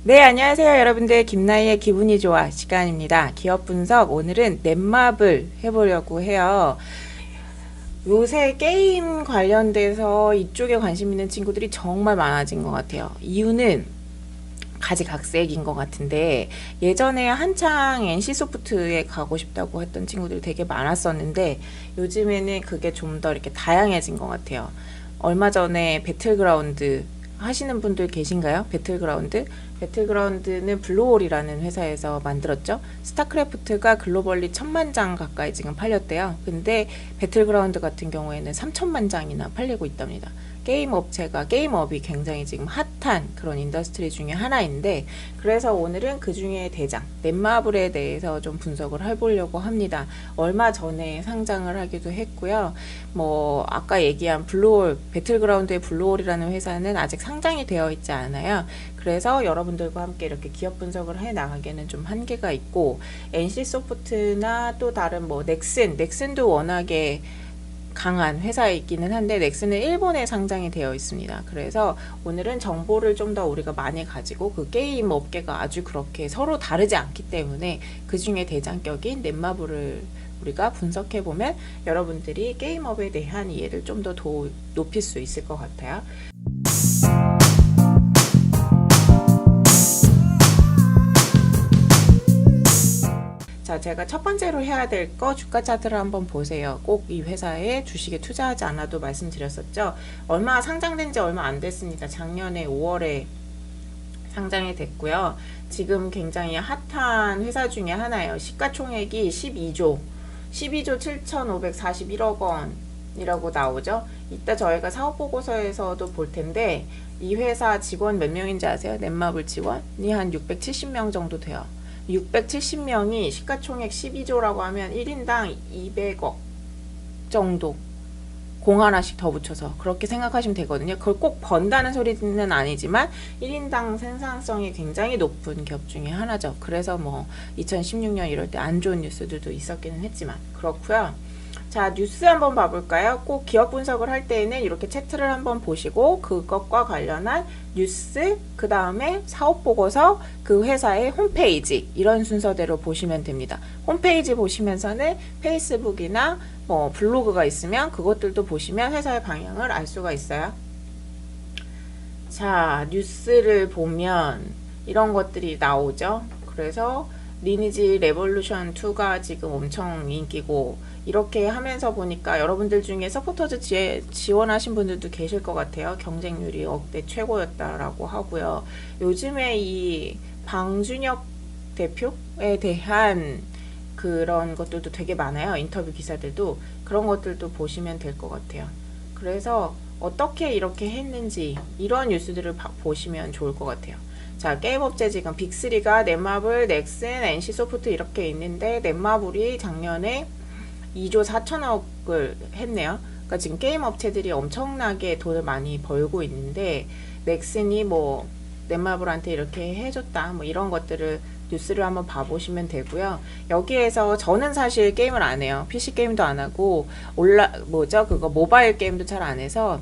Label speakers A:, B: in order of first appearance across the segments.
A: 네, 안녕하세요 여러분들. 김나희의 기분이 좋아 시간입니다. 기업 분석, 오늘은 넷마블 해보려고 해요. 요새 게임 관련돼서 이쪽에 관심 있는 친구들이 정말 많아진 것 같아요. 이유는 가지각색인 것 같은데, 예전에 한창 NC소프트에 가고 싶다고 했던 친구들이 되게 많았었는데 요즘에는 그게 좀 더 이렇게 다양해진 것 같아요. 얼마 전에 배틀그라운드 하시는 분들 계신가요? 배틀그라운드는 블루홀이라는 회사에서 만들었죠. 스타크래프트가 글로벌리 1000만 장 가까이 지금 팔렸대요. 근데 배틀그라운드 같은 경우에는 3000만 장이나 팔리고 있답니다. 게임업이 굉장히 지금 핫한 그런 인더스트리 중에 하나인데, 그래서 오늘은 그 중에 대장 넷마블에 대해서 좀 분석을 해보려고 합니다. 얼마 전에 상장을 하기도 했고요. 뭐 아까 얘기한 블루홀, 배틀그라운드의 블루홀이라는 회사는 아직 상장이 되어 있지 않아요. 그래서 여러분들과 함께 이렇게 기업 분석을 해 나가기에는 좀 한계가 있고, NC소프트나 또 다른 뭐 넥슨도 워낙에 강한 회사에 있기는 한데, 넥슨은 일본에 상장이 되어 있습니다. 그래서 오늘은 정보를 좀 더 우리가 많이 가지고, 그 게임 업계가 아주 그렇게 서로 다르지 않기 때문에 그 중에 대장격인 넷마블을 우리가 분석해보면 여러분들이 게임업에 대한 이해를 좀 더 높일 수 있을 것 같아요. 자, 제가 첫 번째로 해야 될 거, 주가 차트를 한번 보세요. 꼭 이 회사에 주식에 투자하지 않아도 말씀드렸었죠. 상장된 지 얼마 안 됐습니다. 작년에 5월에 상장이 됐고요. 지금 굉장히 핫한 회사 중에 하나예요. 시가총액이 12조 7,541억 원이라고 나오죠. 이따 저희가 사업보고서에서도 볼 텐데, 이 회사 직원 몇 명인지 아세요? 넷마블 직원이 한 670명 정도 돼요. 670명이 시가총액 12조라고 하면 1인당 200억 정도, 공 하나씩 더 붙여서 그렇게 생각하시면 되거든요. 그걸 꼭 번다는 소리는 아니지만 1인당 생산성이 굉장히 높은 기업 중에 하나죠. 그래서 뭐 2016년 이럴 때 안 좋은 뉴스들도 있었기는 했지만 그렇고요. 자, 뉴스 한번 봐볼까요? 꼭 기업 분석을 할 때에는 이렇게 차트를 한번 보시고, 그것과 관련한 뉴스, 그 다음에 사업보고서, 그 회사의 홈페이지, 이런 순서대로 보시면 됩니다. 홈페이지 보시면서는 페이스북이나 뭐 블로그가 있으면 그것들도 보시면 회사의 방향을 알 수가 있어요. 자, 뉴스를 보면 이런 것들이 나오죠. 그래서 리니지 레볼루션 2가 지금 엄청 인기고, 이렇게 하면서 보니까 여러분들 중에 서포터즈 지원하신 분들도 계실 것 같아요. 경쟁률이 역대 최고였다라고 하고요. 요즘에 이 방준혁 대표에 대한 그런 것들도 되게 많아요. 인터뷰 기사들도. 그런 것들도 보시면 될 것 같아요. 그래서 어떻게 이렇게 했는지 이런 뉴스들을 보시면 좋을 것 같아요. 자, 게임업체 지금 빅3가 넷마블, 넥슨, NC소프트 이렇게 있는데, 넷마블이 작년에 2조 4천억을 했네요. 그러니까 지금 게임 업체들이 엄청나게 돈을 많이 벌고 있는데, 넥슨이 뭐 넷마블한테 이렇게 해줬다, 뭐 이런 것들을 뉴스를 한번 봐보시면 되고요. 여기에서 저는 사실 게임을 안 해요. PC 게임도 안 하고 모바일 게임도 잘 안 해서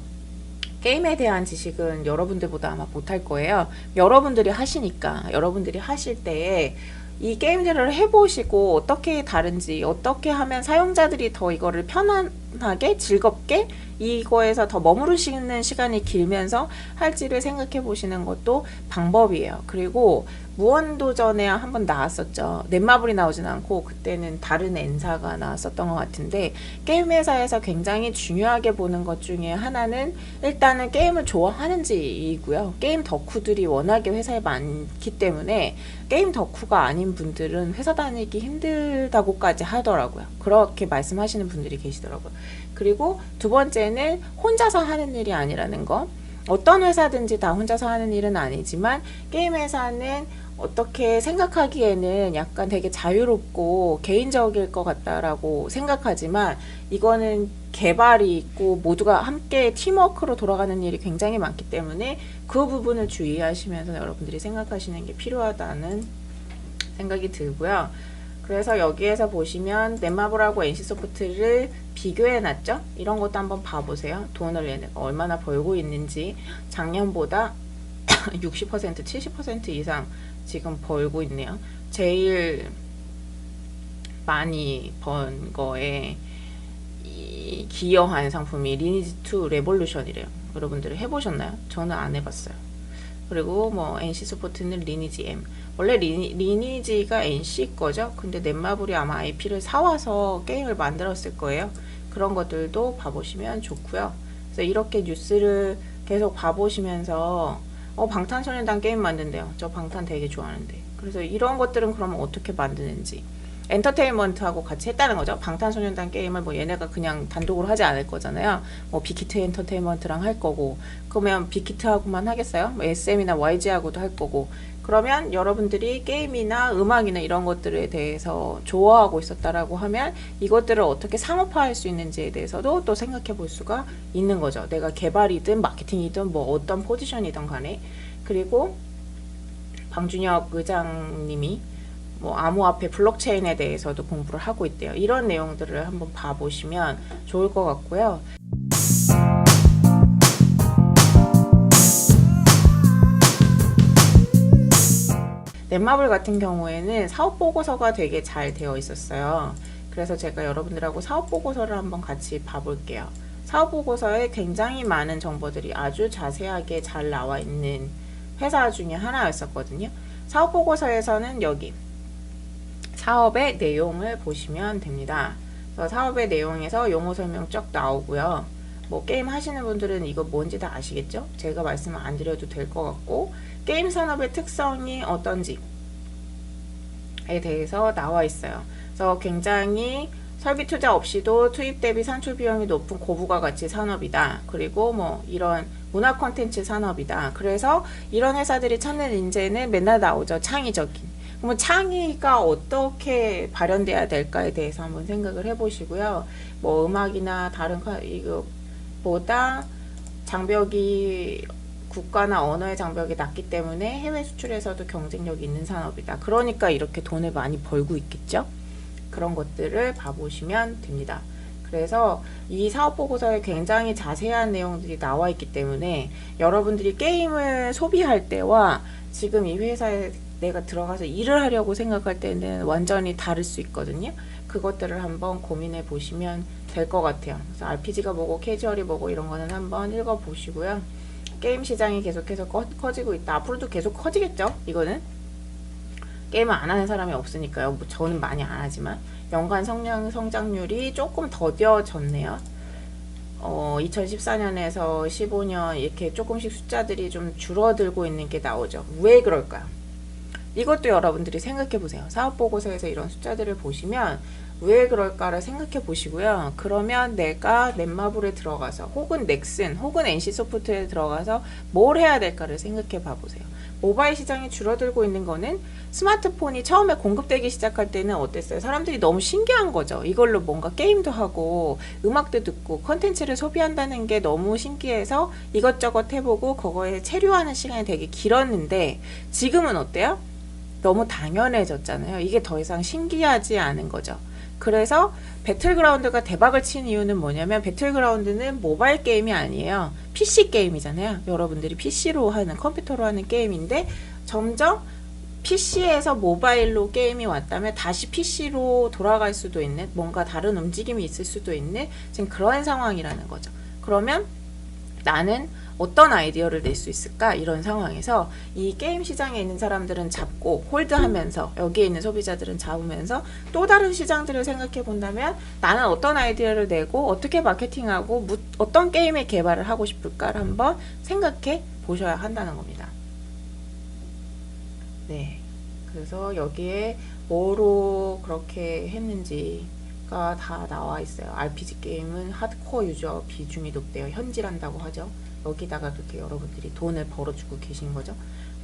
A: 게임에 대한 지식은 여러분들보다 아마 못할 거예요. 여러분들이 하시니까, 여러분들이 하실 때에 이 게임들을 해보시고 어떻게 다른지, 어떻게 하면 사용자들이 더 이거를 편안하게 즐겁게 이거에서 더 머무르시는 시간이 길면서 할지를 생각해 보시는 것도 방법이에요. 그리고 무한도전에 한번 나왔었죠. 넷마블이 나오진 않고 그때는 다른 N사가 나왔었던 것 같은데, 게임 회사에서 굉장히 중요하게 보는 것 중에 하나는 일단은 게임을 좋아하는지이고요. 게임 덕후들이 워낙에 회사에 많기 때문에 게임 덕후가 아닌 분들은 회사 다니기 힘들다고까지 하더라고요. 그렇게 말씀하시는 분들이 계시더라고요. 그리고 두 번째는 혼자서 하는 일이 아니라는 거. 어떤 회사든지 다 혼자서 하는 일은 아니지만, 게임 회사는 어떻게 생각하기에는 약간 되게 자유롭고 개인적일 것 같다라고 생각하지만, 이거는 개발이 있고 모두가 함께 팀워크로 돌아가는 일이 굉장히 많기 때문에 그 부분을 주의하시면서 여러분들이 생각하시는 게 필요하다는 생각이 들고요. 그래서 여기에서 보시면 넷마블하고 NC소프트를 비교해놨죠? 이런 것도 한번 봐보세요. 돈을 얘네가 얼마나 벌고 있는지. 작년보다 60%, 70% 이상 지금 벌고 있네요. 제일 많이 번 거에 기여한 상품이 리니지2 레볼루션이래요. 여러분들 해보셨나요? 저는 안 해봤어요. 그리고 뭐 NC소프트는 리니지 M. 원래 리니지가 NC 거죠. 근데 넷마블이 아마 IP를 사와서 게임을 만들었을 거예요. 그런 것들도 봐보시면 좋고요. 그래서 이렇게 뉴스를 계속 봐보시면서 방탄소년단 게임 만든대요. 저 방탄 되게 좋아하는데. 그래서 이런 것들은 그러면 어떻게 만드는지 엔터테인먼트하고 같이 했다는 거죠. 방탄소년단 게임을 뭐 얘네가 그냥 단독으로 하지 않을 거잖아요. 뭐 빅히트 엔터테인먼트랑 할 거고, 그러면 빅히트하고만 하겠어요? 뭐 SM이나 YG하고도 할 거고. 그러면 여러분들이 게임이나 음악이나 이런 것들에 대해서 좋아하고 있었다라고 하면 이것들을 어떻게 상업화할 수 있는지에 대해서도 또 생각해 볼 수가 있는 거죠. 내가 개발이든 마케팅이든 뭐 어떤 포지션이든 간에. 그리고 방준혁 의장님이 뭐 암호화폐 블록체인에 대해서도 공부를 하고 있대요. 이런 내용들을 한번 봐보시면 좋을 것 같고요. 넷마블 같은 경우에는 사업보고서가 되게 잘 되어 있었어요. 그래서 제가 여러분들하고 사업보고서를 한번 같이 봐볼게요. 사업보고서에 굉장히 많은 정보들이 아주 자세하게 잘 나와 있는 회사 중에 하나였었거든요. 사업보고서에서는 여기 사업의 내용을 보시면 됩니다. 그래서 사업의 내용에서 용어 설명 쭉 나오고요. 뭐 게임 하시는 분들은 이거 뭔지 다 아시겠죠? 제가 말씀을 안 드려도 될 것 같고, 게임 산업의 특성이 어떤지에 대해서 나와 있어요. 그래서 굉장히 설비 투자 없이도 투입 대비 산출 비용이 높은 고부가 가치 산업이다. 그리고 뭐 이런 문화 콘텐츠 산업이다. 그래서 이런 회사들이 찾는 인재는 맨날 나오죠. 창의적인. 그러면 창의가 어떻게 발현돼야 될까에 대해서 한번 생각을 해보시고요. 뭐 음악이나 다른 이거보다 장벽이 국가나 언어의 장벽이 낮기 때문에 해외 수출에서도 경쟁력이 있는 산업이다. 그러니까 이렇게 돈을 많이 벌고 있겠죠. 그런 것들을 봐보시면 됩니다. 그래서 이 사업보고서에 굉장히 자세한 내용들이 나와 있기 때문에 여러분들이 게임을 소비할 때와 지금 이 회사에 내가 들어가서 일을 하려고 생각할 때는 완전히 다를 수 있거든요. 그것들을 한번 고민해 보시면 될 것 같아요. 그래서 RPG가 뭐고 캐주얼이 뭐고 이런 거는 한번 읽어 보시고요. 게임 시장이 계속해서 커지고 있다. 앞으로도 계속 커지겠죠. 이거는 게임을 안 하는 사람이 없으니까요. 뭐 저는 많이 안 하지만 연간 성장률이 조금 더뎌졌네요. 2014년에서 15년 이렇게 조금씩 숫자들이 좀 줄어들고 있는 게 나오죠. 왜 그럴까요? 이것도 여러분들이 생각해 보세요. 사업보고서에서 이런 숫자들을 보시면 왜 그럴까를 생각해 보시고요. 그러면 내가 넷마블에 들어가서 혹은 넥슨 혹은 NC소프트에 들어가서 뭘 해야 될까를 생각해 봐 보세요. 모바일 시장이 줄어들고 있는 거는 스마트폰이 처음에 공급되기 시작할 때는 어땠어요? 사람들이 너무 신기한 거죠. 이걸로 뭔가 게임도 하고 음악도 듣고 컨텐츠를 소비한다는 게 너무 신기해서 이것저것 해보고 그거에 체류하는 시간이 되게 길었는데 지금은 어때요? 너무 당연해졌잖아요. 이게 더 이상 신기하지 않은 거죠. 그래서 배틀그라운드가 대박을 친 이유는 뭐냐면 배틀그라운드는 모바일 게임이 아니에요. PC 게임이잖아요. 여러분들이 PC로 하는, 컴퓨터로 하는 게임인데 점점 PC에서 모바일로 게임이 왔다면 다시 PC로 돌아갈 수도 있는, 뭔가 다른 움직임이 있을 수도 있는 지금 그런 상황이라는 거죠. 그러면 나는 어떤 아이디어를 낼 수 있을까? 이런 상황에서 이 게임 시장에 있는 사람들은 잡고 홀드하면서 여기에 있는 소비자들은 잡으면서 또 다른 시장들을 생각해 본다면 나는 어떤 아이디어를 내고 어떻게 마케팅하고 어떤 게임의 개발을 하고 싶을까를 한번 생각해 보셔야 한다는 겁니다. 네. 그래서 여기에 뭐로 그렇게 했는지가 다 나와 있어요. RPG 게임은 하드코어 유저 비중이 높대요. 현질한다고 하죠. 여기다가 그렇게 여러분들이 돈을 벌어주고 계신 거죠.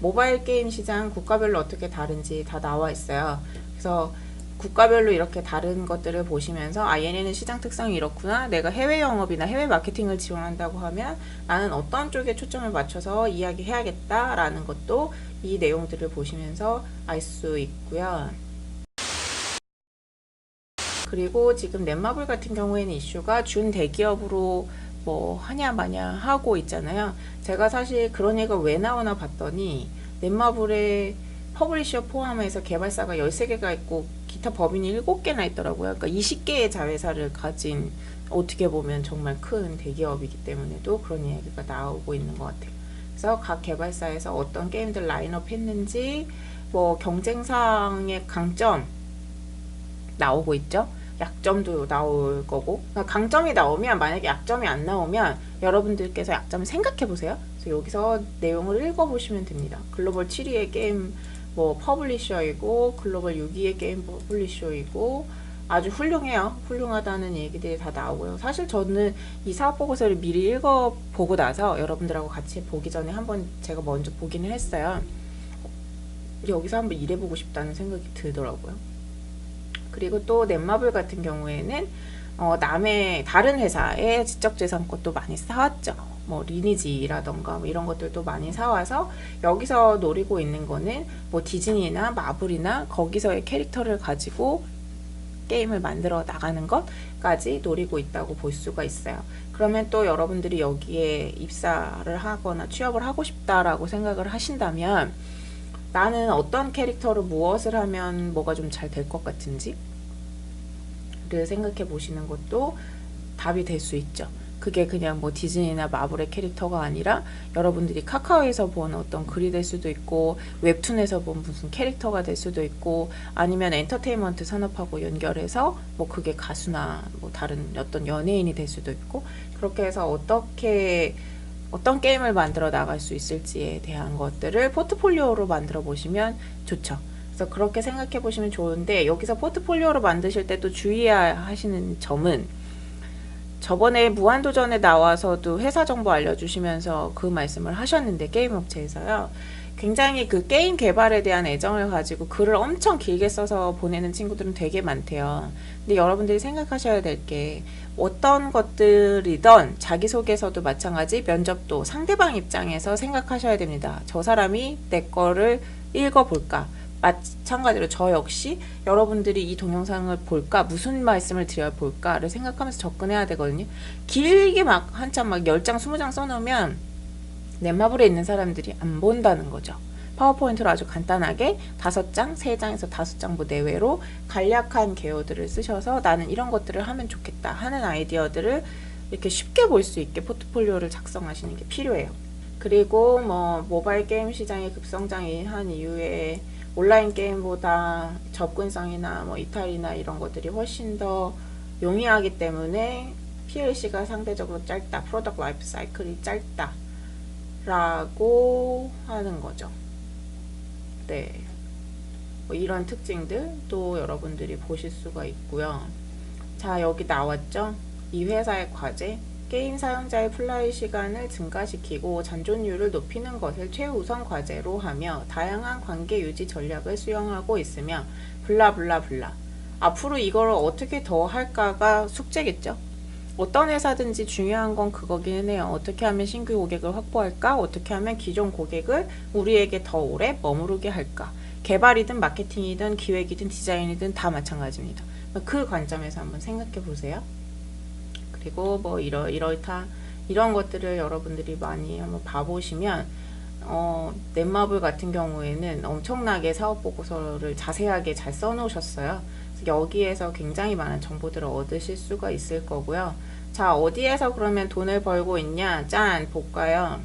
A: 모바일 게임 시장 국가별로 어떻게 다른지 다 나와 있어요. 그래서 국가별로 이렇게 다른 것들을 보시면서 얘네는 시장 특성이 이렇구나. 내가 해외 영업이나 해외 마케팅을 지원한다고 하면 나는 어떤 쪽에 초점을 맞춰서 이야기해야겠다라는 것도 이 내용들을 보시면서 알 수 있고요. 그리고 지금 넷마블 같은 경우에는 이슈가 준 대기업으로 뭐 하냐 마냐 하고 있잖아요. 제가 사실 그런 얘기가 왜 나오나 봤더니 넷마블의 퍼블리셔 포함해서 개발사가 13개가 있고 기타 법인이 7개나 있더라고요. 그러니까 20개의 자회사를 가진 어떻게 보면 정말 큰 대기업이기 때문에도 그런 이야기가 나오고 있는 것 같아요. 그래서 각 개발사에서 어떤 게임들 라인업 했는지 뭐 경쟁상의 강점 나오고 있죠. 약점도 나올 거고, 그러니까 강점이 나오면, 만약에 약점이 안 나오면 여러분들께서 약점을 생각해 보세요. 그래서 여기서 내용을 읽어보시면 됩니다. 글로벌 7위의 게임 뭐 퍼블리셔이고 글로벌 6위의 게임 퍼블리셔이고 아주 훌륭해요. 훌륭하다는 얘기들이 다 나오고요. 사실 저는 이 사업 보고서를 미리 읽어보고 나서 여러분들하고 같이 보기 전에 한번 제가 먼저 보기는 했어요. 여기서 한번 일해보고 싶다는 생각이 들더라고요. 그리고 또 넷마블 같은 경우에는 남의 다른 회사의 지적재산 것도 많이 사왔죠. 뭐 리니지라던가 뭐 이런 것들도 많이 사와서 여기서 노리고 있는 거는 뭐 디즈니나 마블이나 거기서의 캐릭터를 가지고 게임을 만들어 나가는 것까지 노리고 있다고 볼 수가 있어요. 그러면 또 여러분들이 여기에 입사를 하거나 취업을 하고 싶다라고 생각을 하신다면 나는 어떤 캐릭터로 무엇을 하면 뭐가 좀 잘 될 것 같은지 를 생각해 보시는 것도 답이 될 수 있죠. 그게 그냥 뭐 디즈니나 마블의 캐릭터가 아니라 여러분들이 카카오에서 본 어떤 글이 될 수도 있고 웹툰에서 본 무슨 캐릭터가 될 수도 있고 아니면 엔터테인먼트 산업하고 연결해서 뭐 그게 가수나 뭐 다른 어떤 연예인이 될 수도 있고 그렇게 해서 어떤 게임을 만들어 나갈 수 있을지에 대한 것들을 포트폴리오로 만들어 보시면 좋죠. 그래서 그렇게 생각해 보시면 좋은데 여기서 포트폴리오로 만드실 때 또 주의해야 하시는 점은 저번에 무한도전에 나와서도 회사 정보 알려주시면서 그 말씀을 하셨는데 게임 업체에서요. 굉장히 그 게임 개발에 대한 애정을 가지고 글을 엄청 길게 써서 보내는 친구들은 되게 많대요. 근데 여러분들이 생각하셔야 될 게 어떤 것들이든 자기소개서도 마찬가지 면접도 상대방 입장에서 생각하셔야 됩니다. 저 사람이 내 거를 읽어볼까? 마찬가지로 저 역시 여러분들이 이 동영상을 볼까 무슨 말씀을 드려야 볼까를 생각하면서 접근해야 되거든요. 길게 막 한참 막 10장 20장 써놓으면 넷마블에 있는 사람들이 안 본다는 거죠. 파워포인트로 아주 간단하게 5장, 3장에서 5장 뭐 내외로 간략한 개요들을 쓰셔서 나는 이런 것들을 하면 좋겠다 하는 아이디어들을 이렇게 쉽게 볼 수 있게 포트폴리오를 작성하시는 게 필요해요. 그리고 뭐 모바일 게임 시장이 급성장한 이후에 온라인 게임보다 접근성이나 뭐 이탈이나 이런 것들이 훨씬 더 용이하기 때문에 PLC가 상대적으로 짧다, 프로덕트 라이프 사이클이 짧다 라고 하는 거죠. 네, 뭐 이런 특징들 또 여러분들이 보실 수가 있고요. 자, 여기 나왔죠? 이 회사의 과제 게임 사용자의 플레이 시간을 증가시키고 잔존율을 높이는 것을 최우선 과제로 하며 다양한 관계 유지 전략을 수용하고 있으며 블라블라블라. 앞으로 이걸 어떻게 더 할까가 숙제겠죠. 어떤 회사든지 중요한 건 그거기는 해요. 어떻게 하면 신규 고객을 확보할까? 어떻게 하면 기존 고객을 우리에게 더 오래 머무르게 할까? 개발이든 마케팅이든 기획이든 디자인이든 다 마찬가지입니다. 그 관점에서 한번 생각해 보세요. 그리고 뭐 이렇다 이런 것들을 여러분들이 많이 한번 봐보시면 넷마블 같은 경우에는 엄청나게 사업 보고서를 자세하게 잘 써놓으셨어요. 여기에서 굉장히 많은 정보들을 얻으실 수가 있을 거고요. 자, 어디에서 그러면 돈을 벌고 있냐? 짠! 볼까요?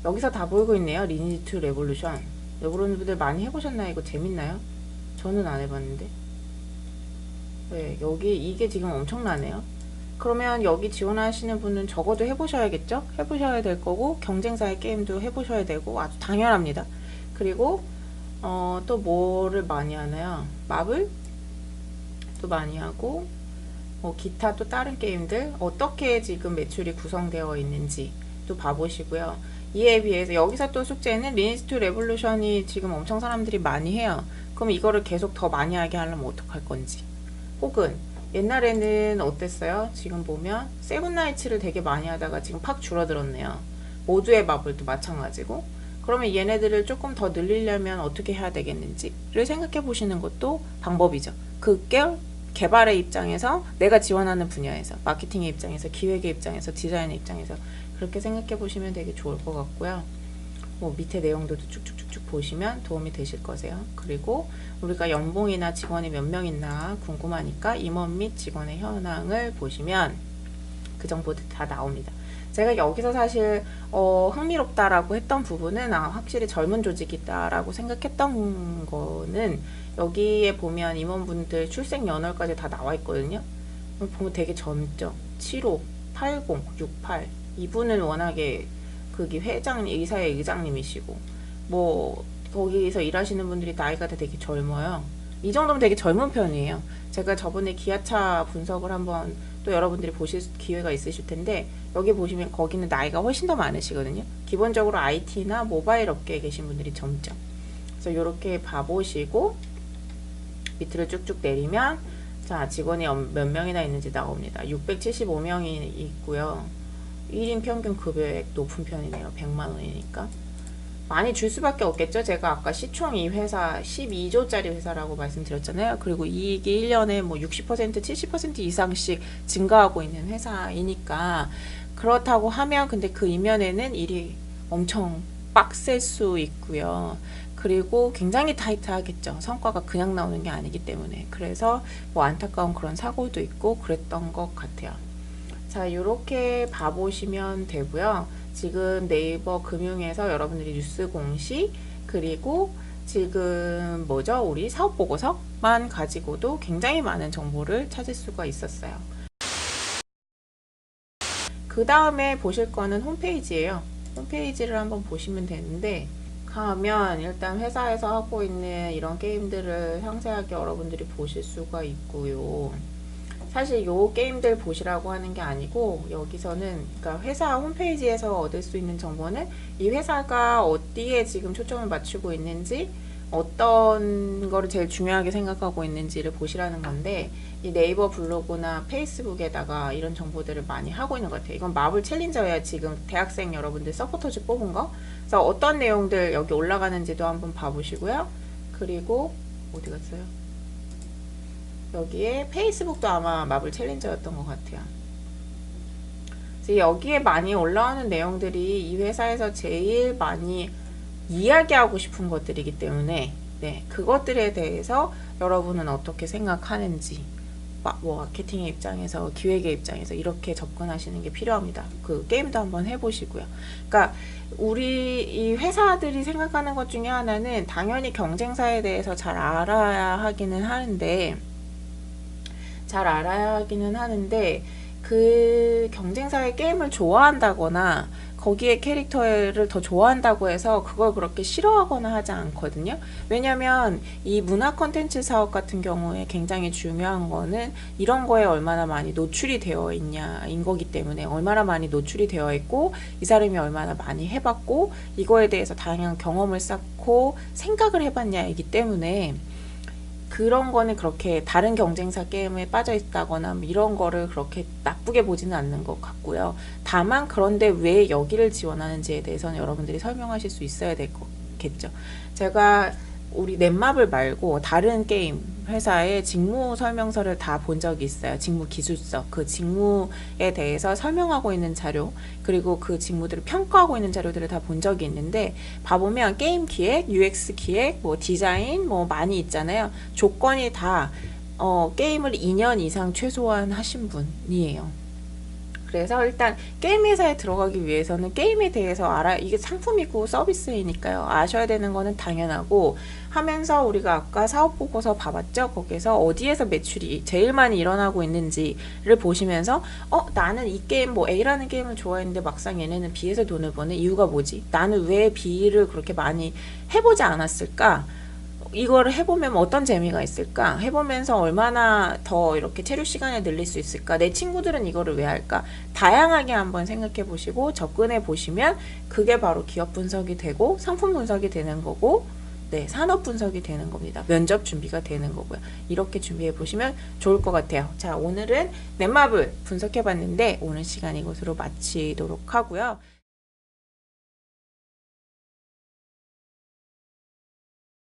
A: 여기서 다 보이고 있네요. 리니지 투 레볼루션. 여러분들 많이 해보셨나요? 이거 재밌나요? 저는 안 해봤는데. 네, 여기 이게 지금 엄청나네요. 그러면 여기 지원하시는 분은 적어도 해보셔야겠죠? 해보셔야 될 거고 경쟁사의 게임도 해보셔야 되고 아주 당연합니다. 그리고 또 뭐를 많이 하나요? 마블? 또 많이 하고 기타 또 다른 게임들 어떻게 지금 매출이 구성되어 있는지 또 봐보시고요. 이에 비해서 여기서 또 숙제는 리니지 투 레볼루션이 지금 엄청 사람들이 많이 해요. 그럼 이거를 계속 더 많이 하게 하려면 어떡할 건지 혹은 옛날에는 어땠어요? 지금 보면 세븐나이츠를 되게 많이 하다가 지금 팍 줄어들었네요. 모두의 마블도 마찬가지고 그러면 얘네들을 조금 더 늘리려면 어떻게 해야 되겠는지를 생각해 보시는 것도 방법이죠. 그게 개발의 입장에서, 내가 지원하는 분야에서, 마케팅의 입장에서, 기획의 입장에서, 디자인의 입장에서 그렇게 생각해 보시면 되게 좋을 것 같고요. 뭐 밑에 내용들도 쭉쭉쭉쭉 보시면 도움이 되실 거세요. 그리고 우리가 연봉이나 직원이 몇 명 있나 궁금하니까 임원 및 직원의 현황을 보시면 그 정보들 다 나옵니다. 제가 여기서 사실 흥미롭다라고 했던 부분은 확실히 젊은 조직이다라고 생각했던 거는, 여기에 보면 임원분들 출생 연월까지 다 나와 있거든요. 보면 되게 젊죠. 75, 80, 68. 이분은 워낙에 거기 회장님, 이사의 의장님이시고, 뭐 거기서 일하시는 분들이 나이가 다 되게 젊어요. 이 정도면 되게 젊은 편이에요. 제가 저번에 기아차 분석을 한번 또 여러분들이 보실 기회가 있으실 텐데, 여기 보시면 거기는 나이가 훨씬 더 많으시거든요. 기본적으로 IT나 모바일 업계에 계신 분들이 젊죠. 그래서 이렇게 봐보시고 밑으로 쭉쭉 내리면 자, 직원이 몇 명이나 있는지 나옵니다. 675명이 있고요. 1인 평균 급여액 높은 편이네요. 100만 원이니까. 많이 줄 수밖에 없겠죠. 제가 아까 시총 이 회사 12조짜리 회사라고 말씀드렸잖아요. 그리고 이익이 1년에 뭐 60%, 70% 이상씩 증가하고 있는 회사이니까, 그렇다고 하면 근데 그 이면에는 일이 엄청 빡셀 수 있고요. 그리고 굉장히 타이트하겠죠. 성과가 그냥 나오는 게 아니기 때문에. 그래서 뭐 안타까운 그런 사고도 있고 그랬던 것 같아요. 자, 이렇게 봐보시면 되고요. 지금 네이버 금융에서 여러분들이 뉴스 공시, 그리고 지금 뭐죠? 우리 사업 보고서만 가지고도 굉장히 많은 정보를 찾을 수가 있었어요. 그 다음에 보실 거는 홈페이지예요. 홈페이지를 한번 보시면 되는데, 가면 일단 회사에서 하고 있는 이런 게임들을 상세하게 여러분들이 보실 수가 있고요. 사실 요 게임들 보시라고 하는 게 아니고, 여기서는 그러니까 회사 홈페이지에서 얻을 수 있는 정보는 이 회사가 어디에 지금 초점을 맞추고 있는지, 어떤 거를 제일 중요하게 생각하고 있는지를 보시라는 건데, 이 네이버 블로그나 페이스북에다가 이런 정보들을 많이 하고 있는 것 같아요. 이건 마블 챌린저예요. 지금 대학생 여러분들 서포터즈 뽑은 거. 그래서 어떤 내용들 여기 올라가는지도 한번 봐보시고요. 그리고 어디 갔어요? 여기에 페이스북도 아마 마블 챌린저였던 것 같아요. 그래서 여기에 많이 올라오는 내용들이 이 회사에서 제일 많이 이야기하고 싶은 것들이기 때문에, 네, 그것들에 대해서 여러분은 어떻게 생각하는지, 뭐 마케팅의 입장에서, 기획의 입장에서 이렇게 접근하시는 게 필요합니다. 그 게임도 한번 해보시고요. 그러니까 우리 이 회사들이 생각하는 것 중에 하나는 당연히 경쟁사에 대해서 잘 알아야 하기는 하는데 그 경쟁사의 게임을 좋아한다거나 거기에 캐릭터를 더 좋아한다고 해서 그걸 그렇게 싫어하거나 하지 않거든요. 왜냐면 이 문화 콘텐츠 사업 같은 경우에 굉장히 중요한 거는 이런 거에 얼마나 많이 노출이 되어 있냐인 거기 때문에, 얼마나 많이 노출이 되어 있고 이 사람이 얼마나 많이 해봤고 이거에 대해서 다양한 경험을 쌓고 생각을 해봤냐이기 때문에, 그런 거는 그렇게 다른 경쟁사 게임에 빠져 있다거나 이런 거를 그렇게 나쁘게 보지는 않는 것 같고요. 다만 그런데 왜 여기를 지원하는지에 대해서는 여러분들이 설명하실 수 있어야 되겠죠. 제가 우리 넷마블 말고 다른 게임 회사의 직무 설명서를 다 본 적이 있어요. 직무 기술서, 그 직무에 대해서 설명하고 있는 자료, 그리고 그 직무들을 평가하고 있는 자료들을 다 본 적이 있는데, 봐보면 게임 기획, UX 기획, 뭐 디자인 뭐 많이 있잖아요. 조건이 다 게임을 2년 이상 최소한 하신 분이에요. 그래서 일단 게임 회사에 들어가기 위해서는 게임에 대해서 이게 상품이고 서비스이니까요. 아셔야 되는 거는 당연하고, 하면서 우리가 아까 사업 보고서 봐봤죠? 거기서 어디에서 매출이 제일 많이 일어나고 있는지를 보시면서 나는 이 게임 뭐 A라는 게임을 좋아했는데 막상 얘네는 B에서 돈을 버는 이유가 뭐지? 나는 왜 B를 그렇게 많이 해보지 않았을까? 이거를 해보면 어떤 재미가 있을까? 해보면서 얼마나 더 이렇게 체류 시간을 늘릴 수 있을까? 내 친구들은 이거를 왜 할까? 다양하게 한번 생각해 보시고 접근해 보시면 그게 바로 기업 분석이 되고 상품 분석이 되는 거고, 네, 산업 분석이 되는 겁니다. 면접 준비가 되는 거고요. 이렇게 준비해 보시면 좋을 것 같아요. 자, 오늘은 넷마블 분석해 봤는데 오늘 시간 이것으로 마치도록 하고요.